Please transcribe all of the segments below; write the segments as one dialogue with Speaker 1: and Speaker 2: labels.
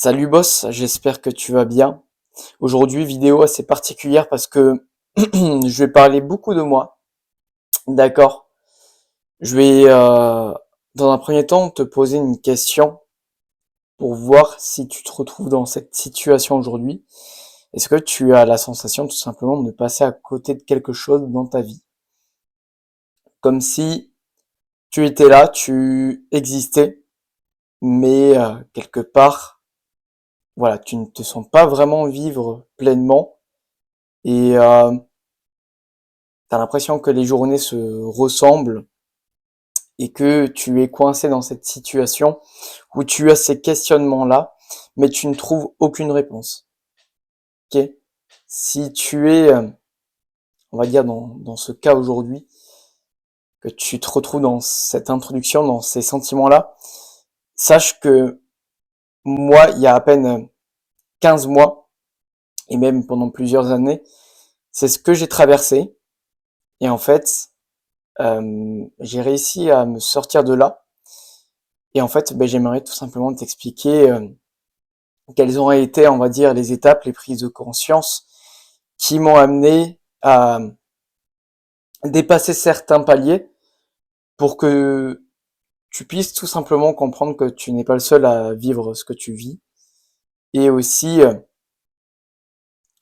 Speaker 1: Salut boss, j'espère que tu vas bien. Aujourd'hui, vidéo assez particulière parce que je vais parler beaucoup de moi. D'accord. Je vais, dans un premier temps, te poser une question pour voir si tu te retrouves dans cette situation aujourd'hui. Est-ce que tu as la sensation tout simplement de passer à côté de quelque chose dans ta vie? Comme si tu étais là, tu existais, mais quelque part, voilà, tu ne te sens pas vraiment vivre pleinement et t'as l'impression que les journées se ressemblent et que tu es coincé dans cette situation où tu as ces questionnements-là, mais tu ne trouves aucune réponse. Ok? Si tu es, on va dire dans ce cas aujourd'hui, que tu te retrouves dans cette introduction, dans ces sentiments-là, sache que moi, il y a à peine 15 mois, et même pendant plusieurs années, c'est ce que j'ai traversé. Et en fait, j'ai réussi à me sortir de là. Et en fait, ben, j'aimerais tout simplement t'expliquer quelles auraient été, on va dire, les étapes, les prises de conscience qui m'ont amené à dépasser certains paliers pour que tu puisses tout simplement comprendre que tu n'es pas le seul à vivre ce que tu vis et aussi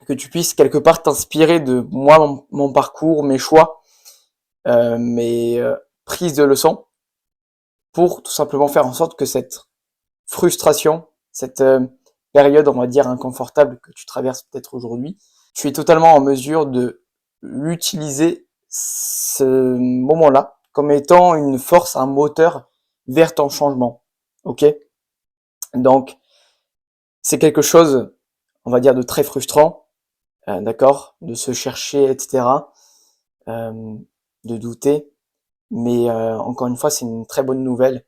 Speaker 1: que tu puisses quelque part t'inspirer de moi, mon parcours, mes choix, mes prises de leçons pour tout simplement faire en sorte que cette frustration, cette période, on va dire, inconfortable que tu traverses peut-être aujourd'hui, tu es totalement en mesure de l'utiliser ce moment-là comme étant une force, un moteur vers ton changement. Ok? Donc, c'est quelque chose, on va dire, de très frustrant, d'accord? De se chercher, etc., euh, de douter. Mais encore une fois, c'est une très bonne nouvelle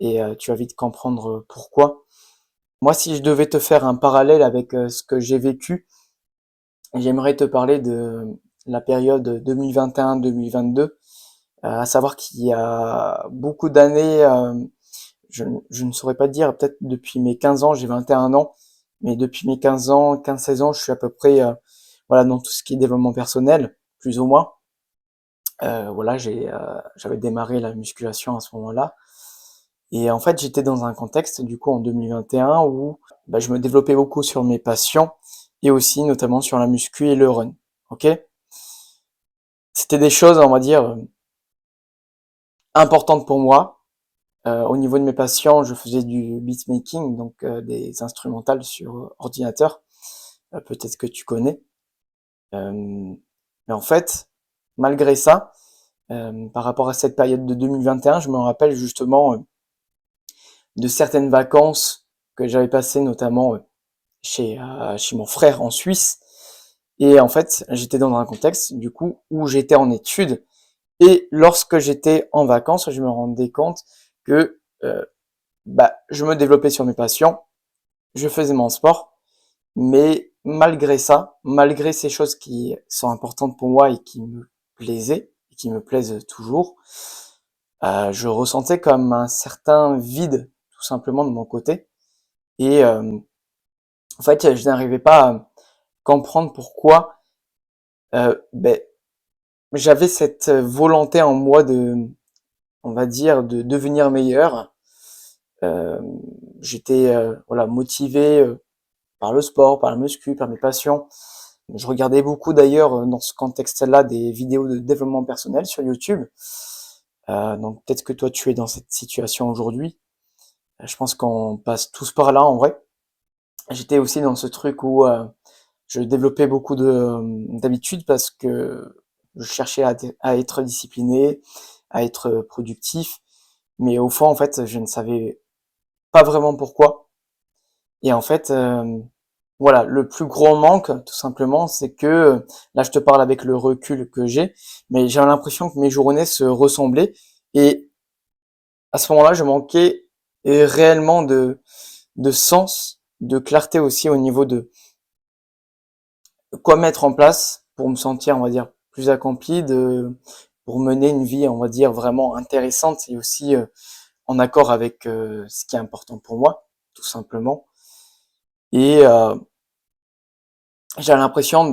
Speaker 1: et tu vas vite comprendre pourquoi. Moi, si je devais te faire un parallèle avec ce que j'ai vécu, j'aimerais te parler de la période 2021-2022, à savoir qu'il y a beaucoup d'années, je ne saurais pas dire, peut-être depuis mes 15 ans, j'ai 21 ans, mais depuis mes 15 ans, 15-16 ans, je suis à peu près voilà, dans tout ce qui est développement personnel, plus ou moins. Voilà, j'avais démarré la musculation à ce moment-là. Et en fait, j'étais dans un contexte, du coup, en 2021, où bah, je me développais beaucoup sur mes passions et aussi notamment sur la muscu et le run. Ok? C'était des choses, on va dire, importantes pour moi. Au niveau de mes passions, je faisais du beatmaking, donc des instrumentales sur ordinateur. Peut-être que tu connais. Euh, mais en fait, malgré ça, par rapport à cette période de 2021, je me rappelle justement de certaines vacances que j'avais passées notamment chez mon frère en Suisse. Et en fait, j'étais dans un contexte du coup où j'étais en études. Et lorsque j'étais en vacances, je me rendais compte que bah, je me développais sur mes passions, je faisais mon sport, mais malgré ça, malgré ces choses qui sont importantes pour moi et qui me plaisaient, et qui me plaisent toujours, je ressentais comme un certain vide, tout simplement de mon côté. Et en fait, je n'arrivais pas à comprendre pourquoi ben, j'avais cette volonté en moi de, on va dire, de devenir meilleur. Euh, J'étais voilà motivé par le sport, par la muscu, par mes passions. Je regardais beaucoup d'ailleurs dans ce contexte-là des vidéos de développement personnel sur YouTube. Donc peut-être que toi tu es dans cette situation aujourd'hui. Je pense qu'on passe tous par là en vrai. J'étais aussi dans ce truc où je développais beaucoup de d'habitudes parce que je cherchais à être discipliné, à être productif, mais au fond en fait je ne savais pas vraiment pourquoi. Et en fait voilà, le plus gros manque tout simplement, c'est que là je te parle avec le recul que j'ai, mais j'ai l'impression que mes journées se ressemblaient et à ce moment-là je manquais réellement de sens, de clarté aussi au niveau de quoi mettre en place pour me sentir, on va dire, plus accompli, pour mener une vie, on va dire, vraiment intéressante et aussi en accord avec ce qui est important pour moi, tout simplement. Et j'ai l'impression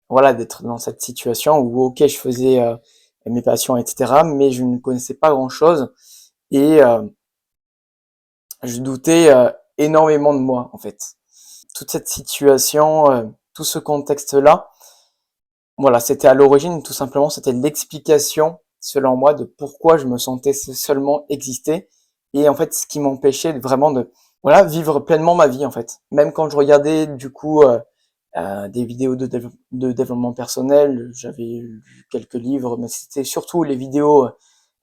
Speaker 1: voilà, d'être dans cette situation où, ok, je faisais mes passions, etc., mais je ne connaissais pas grand-chose et je doutais énormément de moi, en fait. Toute cette situation, tout ce contexte-là, voilà, c'était à l'origine, tout simplement, c'était l'explication, selon moi, de pourquoi je me sentais seulement exister et en fait, ce qui m'empêchait vraiment de, voilà, vivre pleinement ma vie, en fait. Même quand je regardais, du coup, des vidéos de développement personnel, j'avais lu quelques livres, mais c'était surtout les vidéos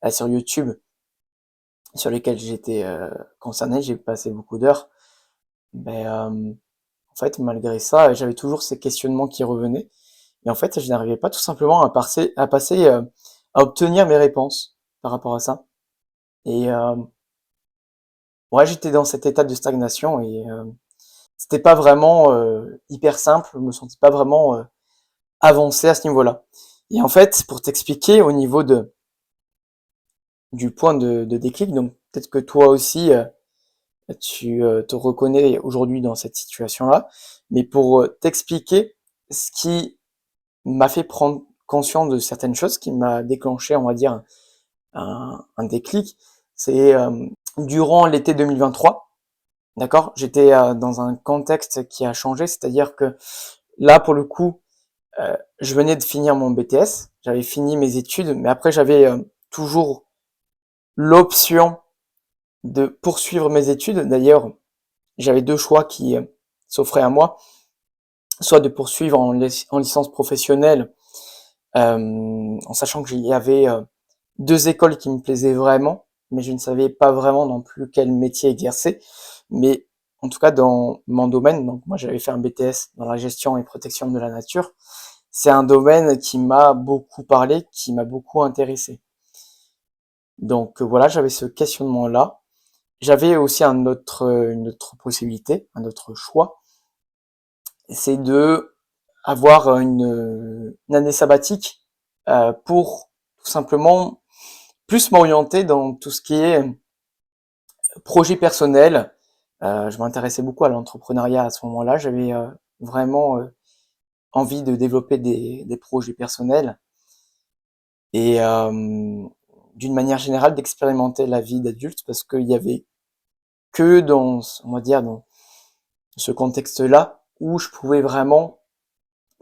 Speaker 1: sur YouTube sur lesquelles j'étais concerné, j'ai passé beaucoup d'heures. Ben, en fait, malgré ça, j'avais toujours ces questionnements qui revenaient. Et en fait, je n'arrivais pas tout simplement à obtenir mes réponses par rapport à ça. Et ouais, j'étais dans cet état de stagnation et c'était pas vraiment hyper simple. Je me sentais pas vraiment avancé à ce niveau-là. Et en fait, pour t'expliquer au niveau du point de déclic, donc peut-être que toi aussi tu te reconnais aujourd'hui dans cette situation-là, mais pour t'expliquer ce qui m'a fait prendre conscience de certaines choses, qui m'a déclenché, on va dire, un déclic, c'est durant l'été 2023, d'accord, j'étais dans un contexte qui a changé, c'est-à-dire que là, pour le coup, je venais de finir mon BTS, j'avais fini mes études, mais après j'avais toujours l'option de poursuivre mes études. D'ailleurs, j'avais deux choix qui s'offraient à moi, soit de poursuivre en licence professionnelle, en sachant qu'il y avait deux écoles qui me plaisaient vraiment, mais je ne savais pas vraiment non plus quel métier exercer. Mais en tout cas, dans mon domaine, donc moi j'avais fait un BTS dans la gestion et protection de la nature, c'est un domaine qui m'a beaucoup parlé, qui m'a beaucoup intéressé. Donc voilà, j'avais ce questionnement-là. J'avais aussi une autre possibilité, un autre choix, c'est de avoir une année sabbatique pour tout simplement plus m'orienter dans tout ce qui est projet personnel. Je m'intéressais beaucoup à l'entrepreneuriat à ce moment-là. J'avais vraiment envie de développer des projets personnels et d'une manière générale d'expérimenter la vie d'adulte parce qu'il y avait que dans, on va dire, dans ce contexte-là où je pouvais vraiment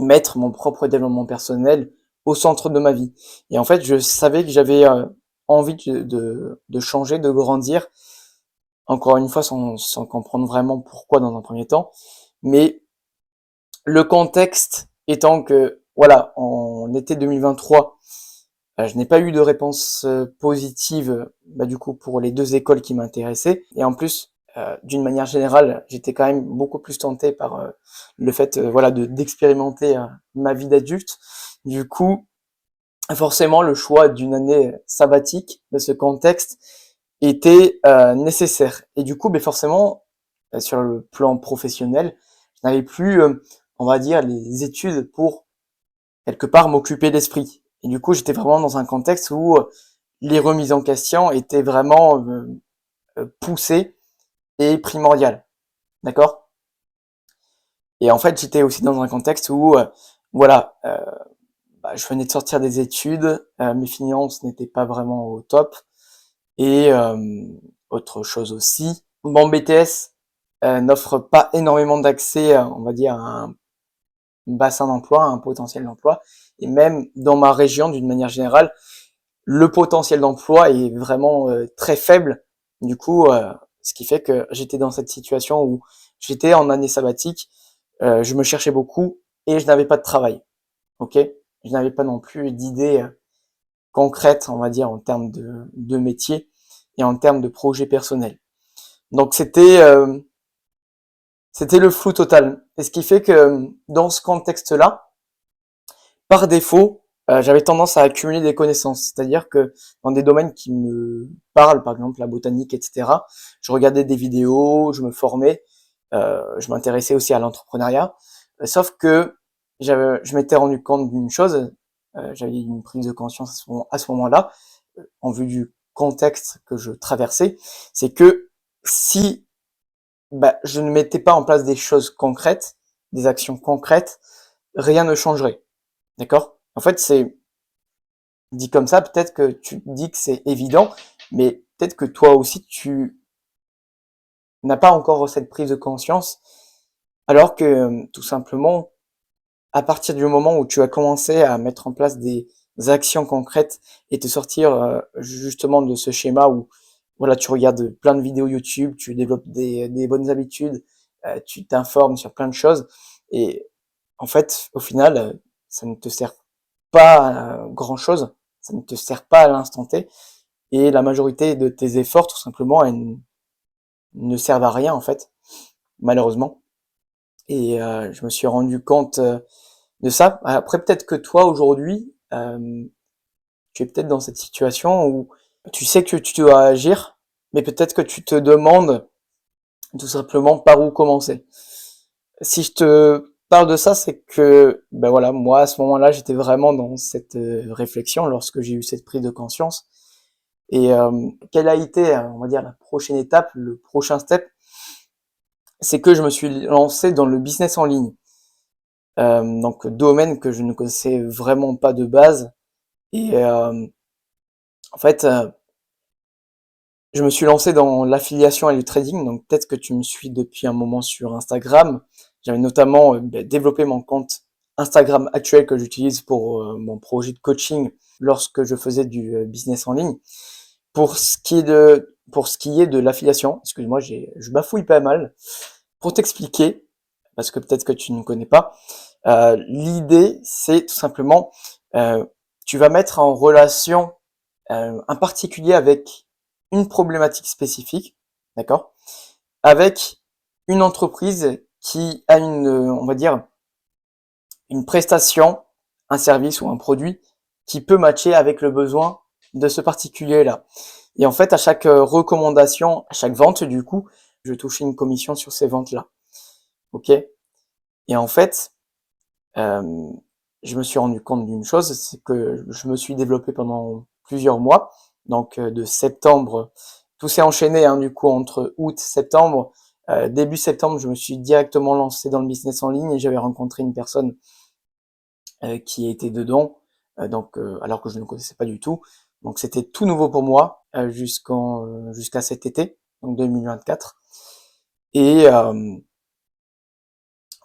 Speaker 1: mettre mon propre développement personnel au centre de ma vie. Et en fait, je savais que j'avais envie de changer, de grandir, encore une fois, sans comprendre vraiment pourquoi dans un premier temps. Mais le contexte étant que, voilà, en été 2023, je n'ai pas eu de réponse positive, bah, du coup, pour les deux écoles qui m'intéressaient. Et en plus, d'une manière générale, j'étais quand même beaucoup plus tenté par le fait, voilà, d'expérimenter ma vie d'adulte. Du coup, forcément, le choix d'une année sabbatique de ce contexte était nécessaire. Et du coup, ben forcément, sur le plan professionnel, je n'avais plus, on va dire, les études pour quelque part m'occuper d'esprit. Et du coup, j'étais vraiment dans un contexte où les remises en question étaient vraiment poussées et primordiales. D'accord? Et en fait, j'étais aussi dans un contexte où, voilà, bah, je venais de sortir des études, mes finances n'étaient pas vraiment au top. Et autre chose aussi, mon BTS n'offre pas énormément d'accès, on va dire, à un bassin d'emploi, à un potentiel d'emploi. Et même dans ma région, d'une manière générale, le potentiel d'emploi est vraiment très faible. Du coup, ce qui fait que j'étais dans cette situation où j'étais en année sabbatique, je me cherchais beaucoup et je n'avais pas de travail. Ok, je n'avais pas non plus d'idées concrètes, on va dire, en termes de métier et en termes de projet personnel. Donc c'était le flou total. Et ce qui fait que dans ce contexte-là, par défaut, j'avais tendance à accumuler des connaissances. C'est-à-dire que dans des domaines qui me parlent, par exemple la botanique, etc., je regardais des vidéos, je me formais, je m'intéressais aussi à l'entrepreneuriat. Sauf que je m'étais rendu compte d'une chose, j'avais une prise de conscience à ce moment-là, en vue du contexte que je traversais, c'est que si je ne mettais pas en place des choses concrètes, des actions concrètes, rien ne changerait. D'accord? En fait, c'est dit comme ça, peut-être que tu te dis que c'est évident, mais peut-être que toi aussi, tu n'as pas encore cette prise de conscience, alors que tout simplement, à partir du moment où tu as commencé à mettre en place des actions concrètes et te sortir justement de ce schéma où voilà, tu regardes plein de vidéos YouTube, tu développes des bonnes habitudes, tu t'informes sur plein de choses et en fait, au final, ça ne te sert pas à grand-chose, ça ne te sert pas à l'instant T et la majorité de tes efforts, tout simplement, elles ne servent à rien en fait, malheureusement. Et je me suis rendu compte de ça. Après, peut-être que toi, aujourd'hui, tu es peut-être dans cette situation où tu sais que tu dois agir, mais peut-être que tu te demandes tout simplement par où commencer. Si je te parle de ça, c'est que, ben voilà, moi, à ce moment-là, j'étais vraiment dans cette réflexion lorsque j'ai eu cette prise de conscience. Et quelle a été, on va dire, la prochaine étape, le prochain step, c'est que je me suis lancé dans le business en ligne. Donc, domaine que je ne connaissais vraiment pas de base. Et en fait, je me suis lancé dans l'affiliation et le trading, donc peut-être que tu me suis depuis un moment sur Instagram. J'avais notamment développé mon compte Instagram actuel que j'utilise pour mon projet de coaching lorsque je faisais du business en ligne. Pour ce qui est de l'affiliation, excuse-moi, je bafouille pas mal. Pour t'expliquer, parce que peut-être que tu ne connais pas, l'idée c'est tout simplement, euh, tu vas mettre en relation un particulier avec une problématique spécifique, d'accord, avec une entreprise qui a on va dire, une prestation, un service ou un produit qui peut matcher avec le besoin de ce particulier-là. Et en fait, à chaque recommandation, à chaque vente, du coup, je touche une commission sur ces ventes-là. Ok? Et en fait, euh, je me suis rendu compte d'une chose, c'est que je me suis développé pendant plusieurs mois, donc de septembre, tout s'est enchaîné du coup entre août, septembre. Début septembre, je me suis directement lancé dans le business en ligne et j'avais rencontré une personne qui était dedans, alors que je ne connaissais pas du tout. Donc c'était tout nouveau pour moi jusqu'à cet été, donc 2024. Et en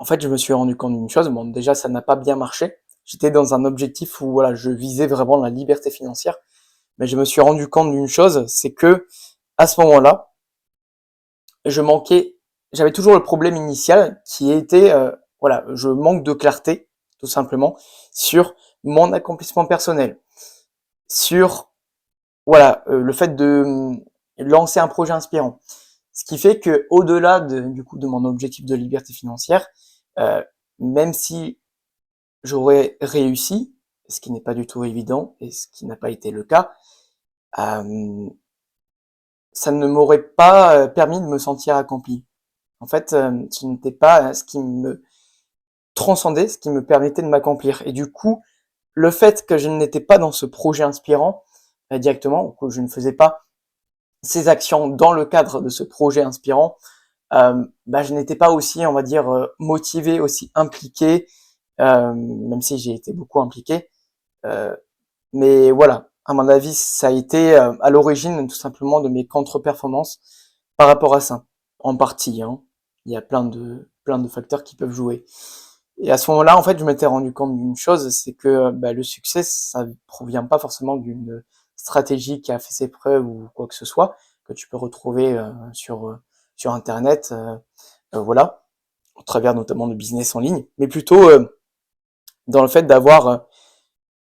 Speaker 1: fait, je me suis rendu compte d'une chose. Bon, déjà, ça n'a pas bien marché. J'étais dans un objectif où voilà, je visais vraiment la liberté financière, mais je me suis rendu compte d'une chose, c'est que à ce moment-là, je manquais, j'avais toujours le problème initial qui était, voilà, je manque de clarté, tout simplement, sur mon accomplissement personnel, sur, voilà, le fait de lancer un projet inspirant. Ce qui fait que, au-delà du coup, de mon objectif de liberté financière, euh, même si j'aurais réussi, ce qui n'est pas du tout évident et ce qui n'a pas été le cas, euh, ça ne m'aurait pas permis de me sentir accompli. En fait, ce n'était pas ce qui me transcendait, ce qui me permettait de m'accomplir. Et du coup, le fait que je n'étais pas dans ce projet inspirant directement, ou que je ne faisais pas ces actions dans le cadre de ce projet inspirant, je n'étais pas aussi, on va dire, motivé, aussi impliqué, même si j'ai été beaucoup impliqué. Euh, mais voilà, à mon avis, ça a été à l'origine tout simplement de mes contre-performances par rapport à ça, en partie. Il y a plein de facteurs qui peuvent jouer. Et à ce moment-là, en fait, je m'étais rendu compte d'une chose, c'est que le succès, ça provient pas forcément d'une stratégie qui a fait ses preuves ou quoi que ce soit, que tu peux retrouver sur Internet, voilà, au travers notamment de business en ligne, mais plutôt dans le fait d'avoir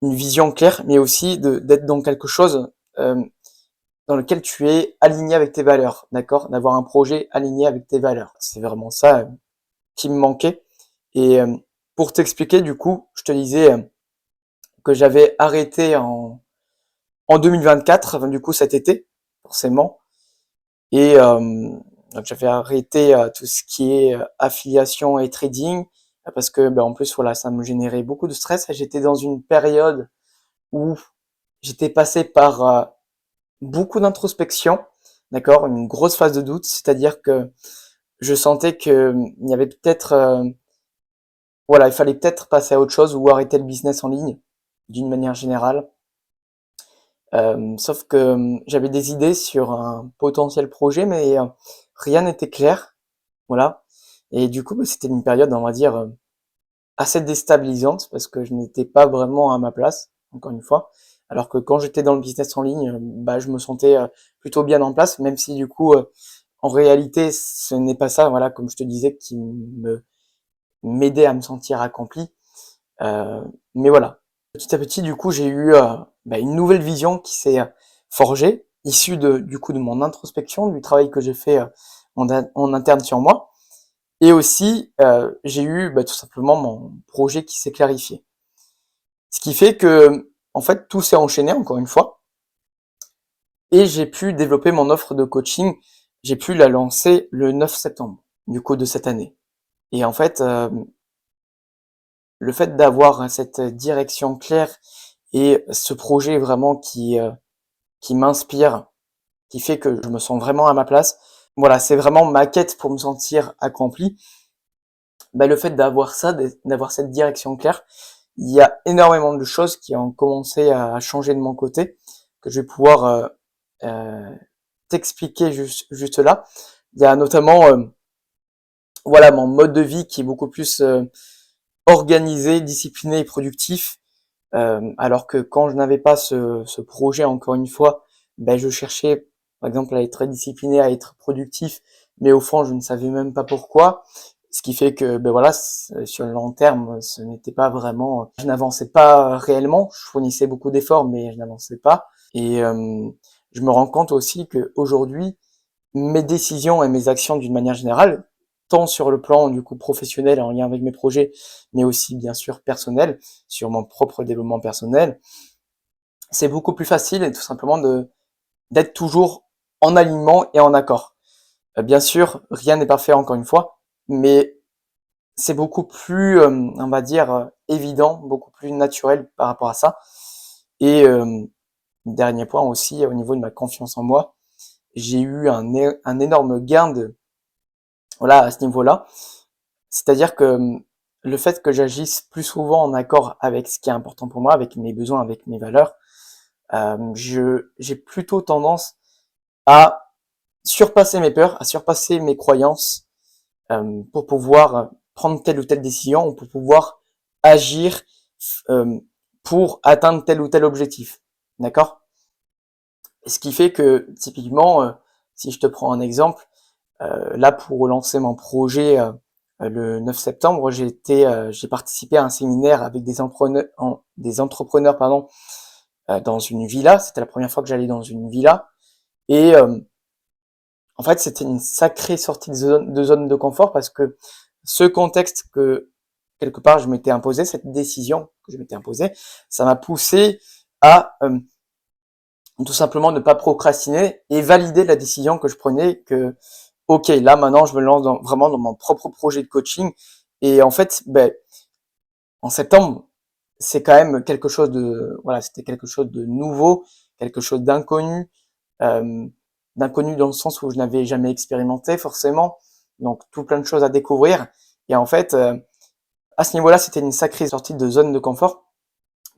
Speaker 1: une vision claire, mais aussi d'être dans quelque chose dans lequel tu es aligné avec tes valeurs, d'accord? D'avoir un projet aligné avec tes valeurs. C'est vraiment ça qui me manquait. Et pour t'expliquer, du coup, je te disais que j'avais arrêté en 2024, enfin, du coup cet été, forcément. Et donc j'avais arrêté tout ce qui est affiliation et trading, parce que en plus voilà, ça me générait beaucoup de stress. Et j'étais dans une période où j'étais passé par beaucoup d'introspection, d'accord, une grosse phase de doute, c'est-à-dire que je sentais que il y avait peut-être, voilà, il fallait peut-être passer à autre chose ou arrêter le business en ligne d'une manière générale. Sauf que j'avais des idées sur un potentiel projet, mais rien n'était clair, voilà. Et du coup, bah, c'était une période, on va dire, assez déstabilisante parce que je n'étais pas vraiment à ma place, encore une fois. Alors que quand j'étais dans le business en ligne, bah, je me sentais plutôt bien en place, même si du coup, en réalité, ce n'est pas ça, voilà, comme je te disais, qui m'aidait à me sentir accompli. Euh, mais voilà, petit à petit, du coup, j'ai eu bah, une nouvelle vision qui s'est forgée, issue du coup de mon introspection, du travail que j'ai fait en interne sur moi. Et aussi, j'ai eu bah, tout simplement mon projet qui s'est clarifié. Ce qui fait que, en fait, tout s'est enchaîné encore une fois, et j'ai pu développer mon offre de coaching. J'ai pu la lancer le 9 septembre, du coup, de cette année. Et en fait, le fait d'avoir cette direction claire et ce projet vraiment qui m'inspire, qui fait que je me sens vraiment à ma place, voilà, c'est vraiment ma quête pour me sentir accompli. Bah, le fait d'avoir ça, d'avoir cette direction claire, il y a énormément de choses qui ont commencé à changer de mon côté, que je vais pouvoir t'expliquer juste là. Il y a notamment voilà mon mode de vie qui est beaucoup plus organisé, discipliné et productif. Alors que quand je n'avais pas ce projet, encore une fois, ben je cherchais par exemple à être très discipliné, à être productif, mais au fond je ne savais même pas pourquoi. Ce qui fait que ben voilà, sur le long terme, ce n'était pas vraiment, je n'avançais pas réellement. Je fournissais beaucoup d'efforts, mais je n'avançais pas. Et je me rends compte aussi que aujourd'hui, mes décisions et mes actions d'une manière générale, tant sur le plan du coup professionnel en lien avec mes projets, mais aussi bien sûr personnel, sur mon propre développement personnel, c'est beaucoup plus facile et tout simplement d'être toujours en alignement et en accord. Bien sûr, rien n'est parfait encore une fois, mais c'est beaucoup plus, on va dire, évident, beaucoup plus naturel par rapport à ça. Et dernier point aussi, au niveau de ma confiance en moi, j'ai eu un énorme gain voilà, à ce niveau-là. C'est-à-dire que le fait que j'agisse plus souvent en accord avec ce qui est important pour moi, avec mes besoins, avec mes valeurs, j'ai plutôt tendance à surpasser mes peurs, à surpasser mes croyances pour pouvoir prendre telle ou telle décision ou pour pouvoir agir euh, pour atteindre tel ou tel objectif. D'accord? Ce qui fait que typiquement, si je te prends un exemple, là, pour lancer mon projet le 9 septembre, j'ai participé à un séminaire avec des entrepreneurs pardon, dans une villa. C'était la première fois que j'allais dans une villa. Et en fait, c'était une sacrée sortie de zone de confort parce que ce contexte que, quelque part, je m'étais imposé, cette décision que je m'étais imposée, ça m'a poussé à tout simplement ne pas procrastiner et valider la décision que je prenais, que ok, là maintenant je me lance vraiment dans mon propre projet de coaching. Et en fait, ben, en septembre, c'est quand même quelque chose de, voilà, c'était quelque chose de nouveau, quelque chose euh, d'inconnu dans le sens où je n'avais jamais expérimenté forcément, donc tout plein de choses à découvrir. Et en fait, à ce niveau-là, c'était une sacrée sortie de zone de confort,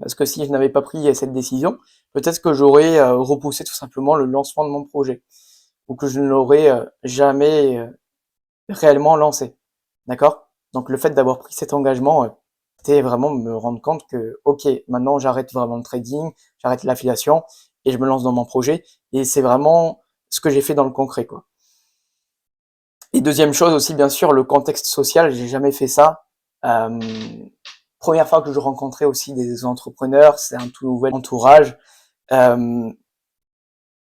Speaker 1: parce que si je n'avais pas pris cette décision, peut-être que j'aurais repoussé tout simplement le lancement de mon projet, ou que je ne l'aurais jamais réellement lancé. D'accord? Donc le fait d'avoir pris cet engagement, c'était vraiment me rendre compte que, ok, maintenant j'arrête vraiment le trading, j'arrête l'affiliation et je me lance dans mon projet. Et c'est vraiment ce que j'ai fait dans le concret, quoi. Et deuxième chose aussi, bien sûr, le contexte social, j'ai jamais fait ça. Euh, Première fois que je rencontrais aussi des entrepreneurs, c'est un tout nouvel entourage. Euh,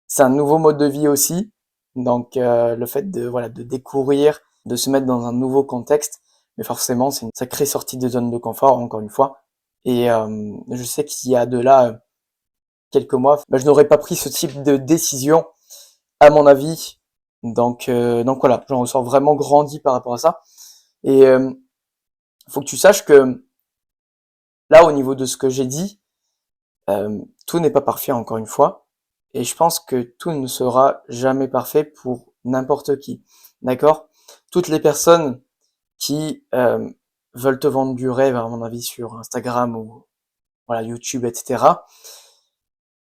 Speaker 1: c'est un nouveau mode de vie aussi. Donc le fait de voilà de découvrir, de se mettre dans un nouveau contexte, mais forcément c'est une sacrée sortie de zone de confort encore une fois. Et je sais qu'il y a de là quelques mois, bah, je n'aurais pas pris ce type de décision à mon avis. Donc voilà, j'en ressors vraiment grandi par rapport à ça. Et faut que tu saches que là au niveau de ce que j'ai dit, tout n'est pas parfait encore une fois. Et je pense que tout ne sera jamais parfait pour n'importe qui. D'accord? toutes les personnes qui veulent te vendre du rêve, à mon avis, sur Instagram ou voilà, YouTube, etc.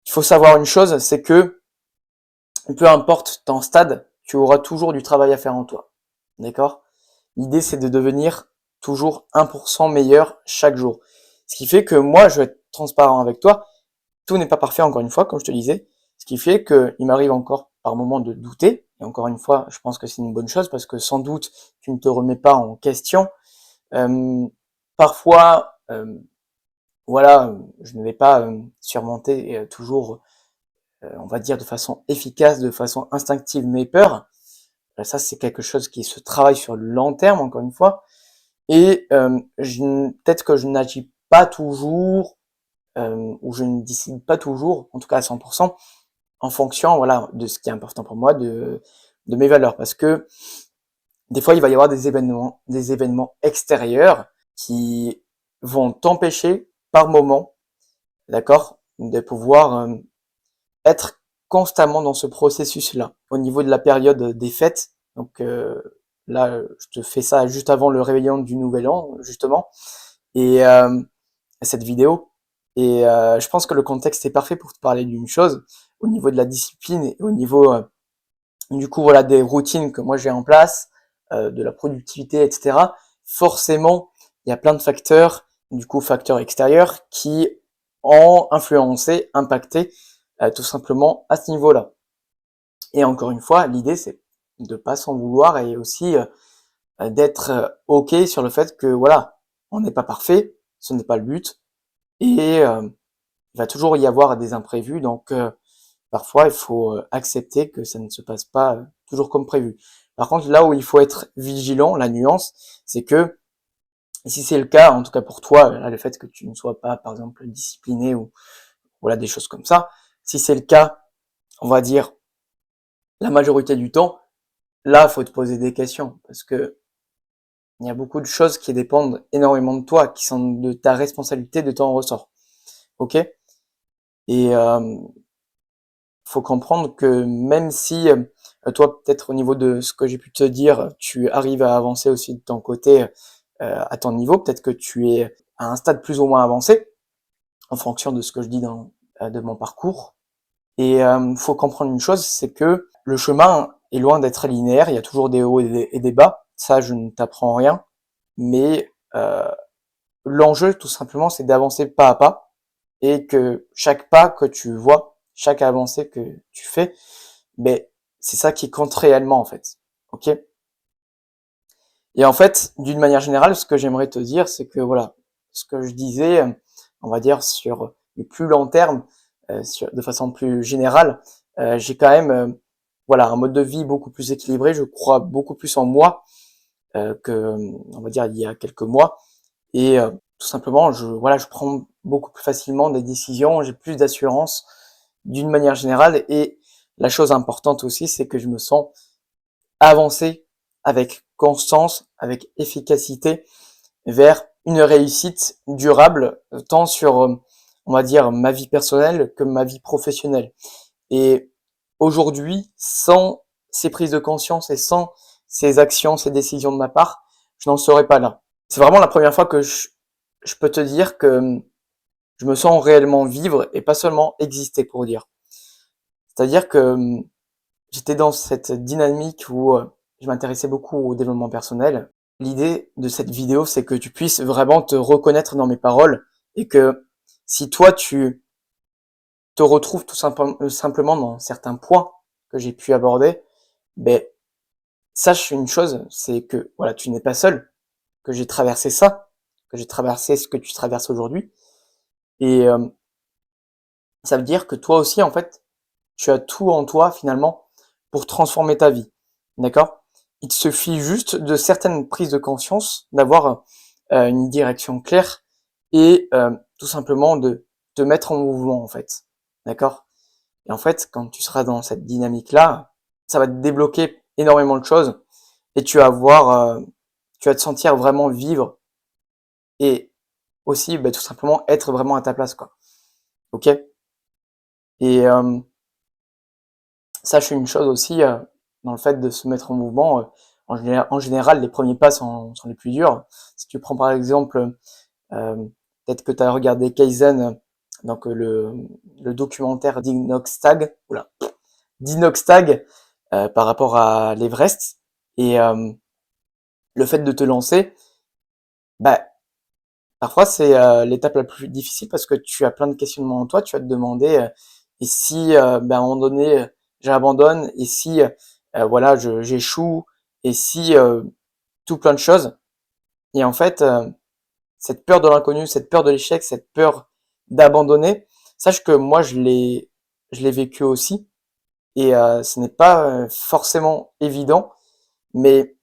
Speaker 1: Il faut savoir une chose, c'est que peu importe ton stade, tu auras toujours du travail à faire en toi. D'accord? L'idée, c'est de devenir toujours 1% meilleur chaque jour. Ce qui fait que moi, je vais être transparent avec toi. Tout n'est pas parfait, encore une fois, comme je te disais. Ce qui fait qu'il m'arrive encore par moments de douter. Et encore une fois, je pense que c'est une bonne chose parce que sans doute, tu ne te remets pas en question. Parfois, voilà, je ne vais pas surmonter toujours, on va dire, de façon efficace, de façon instinctive mes peurs. Ça, c'est quelque chose qui se travaille sur le long terme, encore une fois. Et peut-être que je n'agis pas toujours, ou je ne décide pas toujours, en tout cas à 100%, en fonction, voilà, de ce qui est important pour moi, de mes valeurs. Parce que des fois, il va y avoir des événements extérieurs qui vont t'empêcher par moment, d'accord, de pouvoir être constamment dans ce processus-là. Au niveau de la période des fêtes, donc là, je te fais ça juste avant le réveillon du Nouvel An, justement, et cette vidéo. Et je pense que le contexte est parfait pour te parler d'une chose, au niveau de la discipline et au niveau, du coup, voilà, des routines que moi j'ai en place, de la productivité, etc. Forcément, il y a plein de facteurs, du coup, facteurs extérieurs, qui ont influencé, impacté, tout simplement à ce niveau-là. Et encore une fois, l'idée, c'est de pas s'en vouloir et aussi d'être OK sur le fait que, voilà, on n'est pas parfait, ce n'est pas le but, et il va toujours y avoir des imprévus, donc parfois il faut accepter que ça ne se passe pas toujours comme prévu. Par contre, là où il faut être vigilant, la nuance, c'est que si c'est le cas, en tout cas pour toi, là, le fait que tu ne sois pas, par exemple, discipliné ou voilà des choses comme ça, si c'est le cas, on va dire la majorité du temps, là, faut te poser des questions parce que il y a beaucoup de choses qui dépendent énormément de toi, qui sont de ta responsabilité, de ton ressort. Ok? Et faut comprendre que même si toi, peut-être au niveau de ce que j'ai pu te dire, tu arrives à avancer aussi de ton côté à ton niveau, peut-être que tu es à un stade plus ou moins avancé en fonction de ce que je dis dans de mon parcours. Et faut comprendre une chose, c'est que le chemin est loin d'être linéaire. Il y a toujours des hauts et des bas. Ça, je ne t'apprends rien. Mais l'enjeu, tout simplement, c'est d'avancer pas à pas et que chaque pas que tu vois, chaque avancée que tu fais, ben c'est ça qui compte réellement en fait. Ok? Et en fait, d'une manière générale, ce que j'aimerais te dire, c'est que voilà, ce que je disais, on va dire sur le plus long terme, de façon plus générale, j'ai quand même voilà un mode de vie beaucoup plus équilibré. Je crois beaucoup plus en moi que, on va dire, il y a quelques mois. Et tout simplement, je prends beaucoup plus facilement des décisions, j'ai plus d'assurance d'une manière générale. Et la chose importante aussi, c'est que je me sens avancé avec constance, avec efficacité vers une réussite durable, tant sur, on va dire, ma vie personnelle que ma vie professionnelle. Et aujourd'hui, sans ces prises de conscience et sans ces actions, ces décisions de ma part, je n'en serais pas là. C'est vraiment la première fois que je peux te dire que je me sens réellement vivre et pas seulement exister pour dire. C'est-à-dire que j'étais dans cette dynamique où je m'intéressais beaucoup au développement personnel. L'idée de cette vidéo, c'est que tu puisses vraiment te reconnaître dans mes paroles et que si toi tu te retrouves tout simplement dans certains points que j'ai pu aborder, ben sache une chose, c'est que voilà, tu n'es pas seul, que j'ai traversé ça, que j'ai traversé ce que tu traverses aujourd'hui, et ça veut dire que toi aussi en fait, tu as tout en toi finalement pour transformer ta vie, d'accord? Il te suffit juste de certaines prises de conscience, d'avoir une direction claire et tout simplement de te mettre en mouvement en fait, d'accord? Et en fait, quand tu seras dans cette dynamique-là, ça va te débloquer énormément de choses et tu vas te sentir vraiment vivre et aussi tout simplement être vraiment à ta place, quoi. Ok? Et sache une chose aussi, dans le fait de se mettre en mouvement, En général, les premiers pas sont les plus durs. Si tu prends par exemple, euh, peut-être que tu as regardé Kaizen, donc le documentaire d'Inoxtag, oula, d'Inoxtag par rapport à l'Everest, et le fait de te lancer, bah, parfois c'est l'étape la plus difficile parce que tu as plein de questionnements en toi, tu vas te demander et si à un moment donné j'abandonne, et si voilà j'échoue, et si tout plein de choses. Et en fait, cette peur de l'inconnu, cette peur de l'échec, cette peur d'abandonner, sache que moi je l'ai vécu aussi, et ce n'est pas forcément évident, mais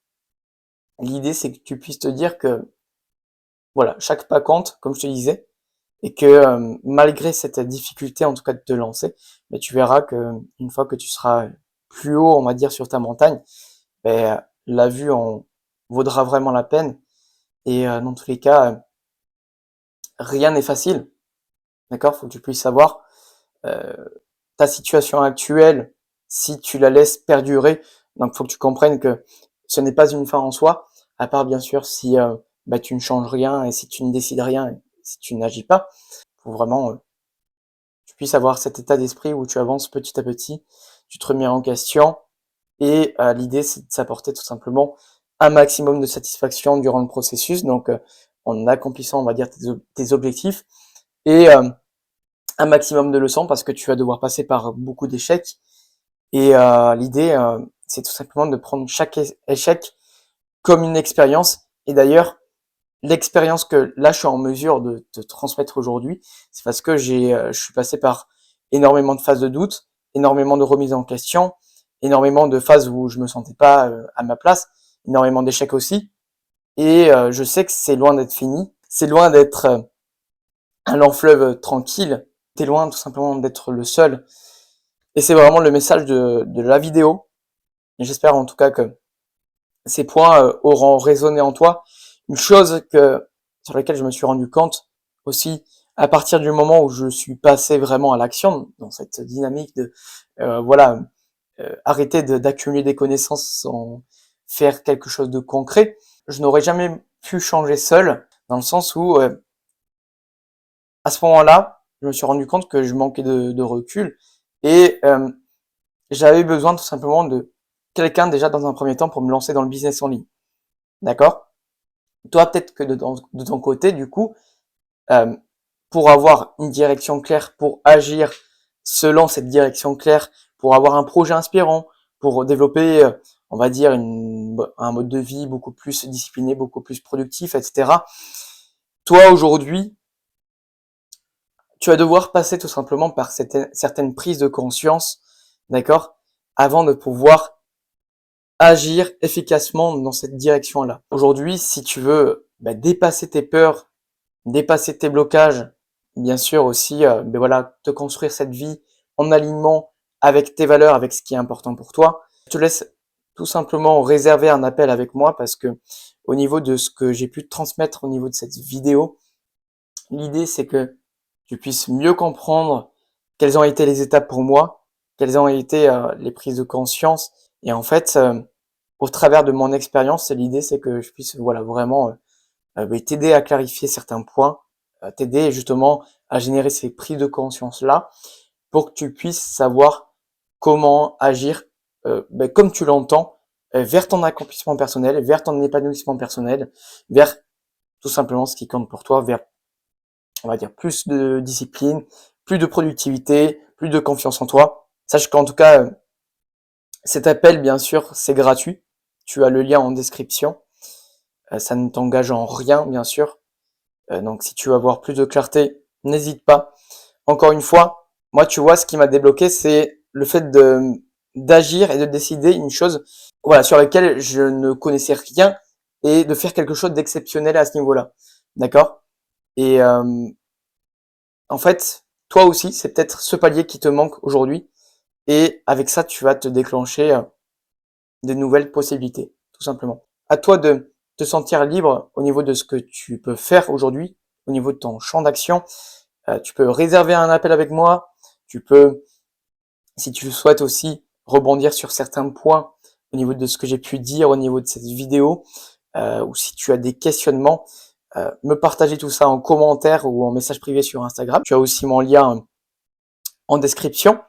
Speaker 1: l'idée c'est que tu puisses te dire que voilà, chaque pas compte, comme je te disais, et que malgré cette difficulté en tout cas de te lancer, mais tu verras que une fois que tu seras plus haut, on va dire, sur ta montagne, la vue en vaudra vraiment la peine. Et dans tous les cas, rien n'est facile, d'accord? Faut que tu puisses savoir euh, ta situation actuelle, si tu la laisses perdurer. Donc faut que tu comprennes que ce n'est pas une fin en soi, à part bien sûr si tu ne changes rien, et si tu ne décides rien, et si tu n'agis pas. Faut vraiment tu puisses avoir cet état d'esprit où tu avances petit à petit, tu te remets en question, et l'idée c'est de s'apporter tout simplement un maximum de satisfaction durant le processus, donc en accomplissant, on va dire, tes objectifs, et un maximum de leçons parce que tu vas devoir passer par beaucoup d'échecs, et l'idée c'est tout simplement de prendre chaque échec comme une expérience. Et d'ailleurs, l'expérience que là je suis en mesure de te transmettre aujourd'hui, c'est parce que je suis passé par énormément de phases de doute, énormément de remises en question, énormément de phases où je me sentais pas à ma place, énormément d'échecs aussi. Et je sais que c'est loin d'être fini, c'est loin d'être un long fleuve tranquille, t'es loin tout simplement d'être le seul. Et c'est vraiment le message de la vidéo. Et j'espère en tout cas que ces points auront résonné en toi. Une chose sur laquelle je me suis rendu compte aussi à partir du moment où je suis passé vraiment à l'action, dans cette dynamique de arrêter d'accumuler des connaissances sans faire quelque chose de concret, je n'aurais jamais pu changer seul, dans le sens où à ce moment-là, je me suis rendu compte que je manquais de recul, et j'avais besoin tout simplement de quelqu'un déjà dans un premier temps pour me lancer dans le business en ligne. D'accord? Toi, peut-être que de ton côté, du coup, euh, pour avoir une direction claire, pour agir selon cette direction claire, pour avoir un projet inspirant, pour développer, on va dire, un mode de vie beaucoup plus discipliné, beaucoup plus productif, etc. Toi, aujourd'hui, tu vas devoir passer tout simplement par certaines prises de conscience, d'accord, avant de pouvoir agir efficacement dans cette direction-là. Aujourd'hui, si tu veux dépasser tes peurs, dépasser tes blocages, bien sûr aussi, voilà, te construire cette vie en alignement avec tes valeurs, avec ce qui est important pour toi. Je te laisse tout simplement réserver un appel avec moi, parce que au niveau de ce que j'ai pu te transmettre au niveau de cette vidéo, l'idée c'est que tu puisses mieux comprendre quelles ont été les étapes pour moi, quelles ont été les prises de conscience, et en fait, au travers de mon expérience, l'idée c'est que je puisse voilà vraiment t'aider à clarifier certains points, t'aider justement à générer ces prises de conscience là, pour que tu puisses savoir comment agir comme tu l'entends, vers ton accomplissement personnel, vers ton épanouissement personnel, vers tout simplement ce qui compte pour toi, vers, on va dire, plus de discipline, plus de productivité, plus de confiance en toi. Sache qu'en tout cas, cet appel, bien sûr, c'est gratuit. Tu as le lien en description. Ça ne t'engage en rien, bien sûr. Donc si tu veux avoir plus de clarté, n'hésite pas. Encore une fois, moi tu vois, ce qui m'a débloqué, c'est le fait d'agir et de décider une chose, voilà, sur laquelle je ne connaissais rien, et de faire quelque chose d'exceptionnel à ce niveau-là. D'accord? Et en fait, toi aussi, c'est peut-être ce palier qui te manque aujourd'hui, et avec ça, tu vas te déclencher de nouvelles possibilités, tout simplement. À toi de te sentir libre au niveau de ce que tu peux faire aujourd'hui, au niveau de ton champ d'action. Tu peux réserver un appel avec moi. Tu peux, si tu le souhaites aussi, rebondir sur certains points au niveau de ce que j'ai pu dire, au niveau de cette vidéo, ou si tu as des questionnements, me partager tout ça en commentaire ou en message privé sur Instagram. Tu as aussi mon lien en description.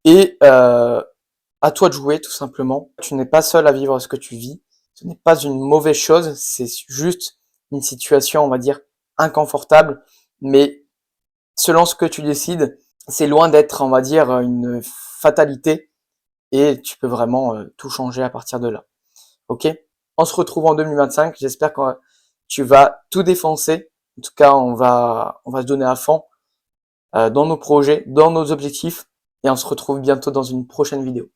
Speaker 1: Et à toi de jouer, tout simplement. Tu n'es pas seul à vivre ce que tu vis. Ce n'est pas une mauvaise chose, c'est juste une situation, on va dire, inconfortable. Mais selon ce que tu décides, c'est loin d'être, on va dire, une fatalité. Et tu peux vraiment tout changer à partir de là. Ok? On se retrouve en 2025. J'espère que tu vas tout défoncer. En tout cas, on va se donner à fond dans nos projets, dans nos objectifs. Et on se retrouve bientôt dans une prochaine vidéo.